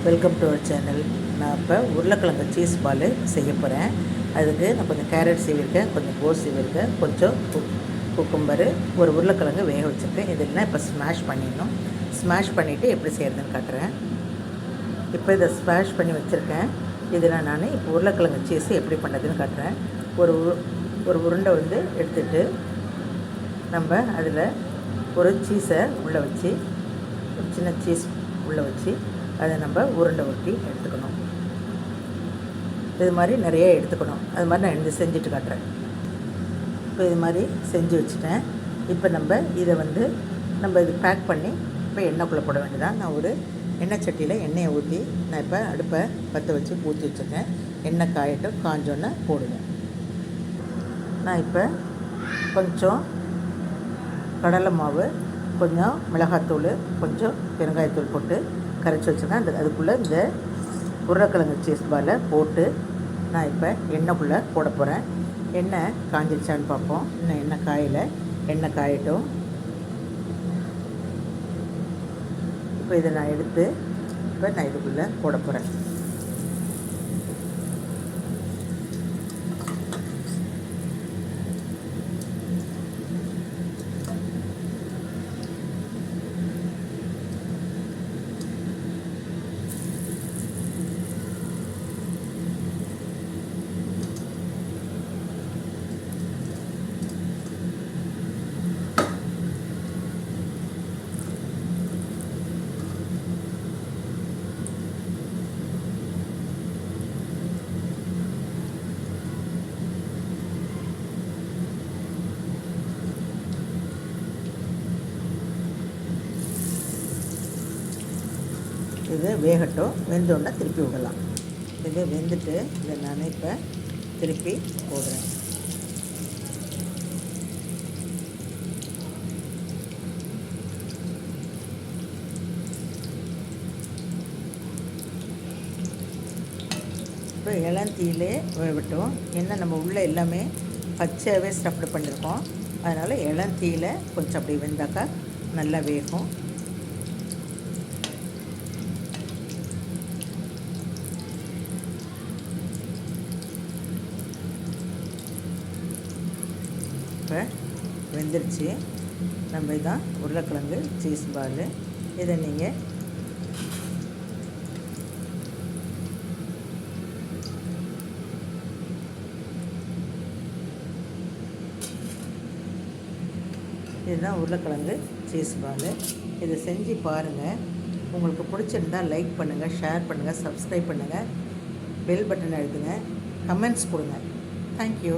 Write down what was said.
Welcome to our channel. நான் இப்போ உருளைக்கிழங்கு சீஸ் பால் செய்ய போகிறேன். அதுக்கு நான் கொஞ்சம் கேரட் சீவிருக்கேன், கொஞ்சம் கோஸ் சீவிருக்கேன், கொஞ்சம் குக்கும்பரு, ஒரு உருளைக்கிழங்கு வேக வச்சுருக்கேன். இதெல்லாம் இப்போ ஸ்மாஷ் பண்ணிடணும். ஸ்மாஷ் பண்ணிவிட்டு எப்படி செய்கிறதுன்னு காட்டுறேன். இப்போ இதை ஸ்மாஷ் பண்ணி வச்சுருக்கேன். இதில் நான் இப்போ உருளைக்கிழங்கு சீஸ் எப்படி பண்ணுறதுன்னு காட்டுறேன். ஒரு உருண்டை எடுத்துகிட்டு நம்ம அதில் ஒரு சீஸை உள்ளே வச்சு, ஒரு சின்ன சீஸ் உள்ளே வச்சு அதை நம்ம உருண்டை ஒட்டி எடுத்துக்கணும். இது மாதிரி நிறைய எடுத்துக்கணும். அது மாதிரி நான் செஞ்சுட்டு காட்டுறேன். இப்போ இது மாதிரி செஞ்சு வச்சுட்டேன். இப்போ நம்ம இதை நம்ம இது பேக் பண்ணி இப்போ எண்ணெய்க்குள்ளே போட வேண்டியதான். நான் ஒரு எண்ணெய் சட்டியில் எண்ணெயை ஊற்றி நான் இப்போ அடுப்பை பற்ற வச்சு ஊற்றி வச்சுருக்கேன். எண்ணெய் காயட்டும், காஞ்சோன்னே போடுவேன். நான் இப்போ கொஞ்சம் கடலை மாவு, கொஞ்சம் மிளகாத்தூள், கொஞ்சம் பெருங்காயத்தூள் போட்டு கரைச்சி வச்சுருக்கேன். அதுக்குள்ளே இந்த உருளைக்கிழங்கு சீஸ் பாலை போட்டு நான் இப்போ எண்ணெய்க்குள்ளே போட போகிறேன். எண்ணெய் காஞ்சிருச்சான்னு பார்ப்போம். இன்னும் எண்ணெய் காயலை, எண்ணெய் காயட்டும். இப்போ இதை நான் எடுத்து இப்போ நான் இதுக்குள்ளே போட போகிறேன். இது வேகட்டும். வெந்தோடனே திருப்பி விடலாம். இது வெந்துட்டு இதை நான் இப்போ திருப்பி போடுறேன். இப்போ இளந்தீயிலே வேகட்டும். என்ன நம்ம உள்ளே எல்லாமே பச்சையாகவே ஸ்டஃப்டு பண்ணியிருக்கோம். அதனால் இளந்தீயில் கொஞ்சம் அப்படி வெந்தாக்கா நல்லா வேகும். இப்போ வெந்துருச்சு. நம்ம இதான் உருளைக்கிழங்கு சீஸ் பால். இதை நீங்கள் இதுதான் உருளைக்கிழங்கு சீஸ் பால். இதை செஞ்சு பாருங்கள். உங்களுக்கு பிடிச்சிருந்தால் லைக் பண்ணுங்கள், ஷேர் பண்ணுங்கள், சப்ஸ்கிரைப் பண்ணுங்கள், பெல் பட்டன் அழுத்துங்க, கமெண்ட்ஸ் கொடுங்க. தேங்க்யூ.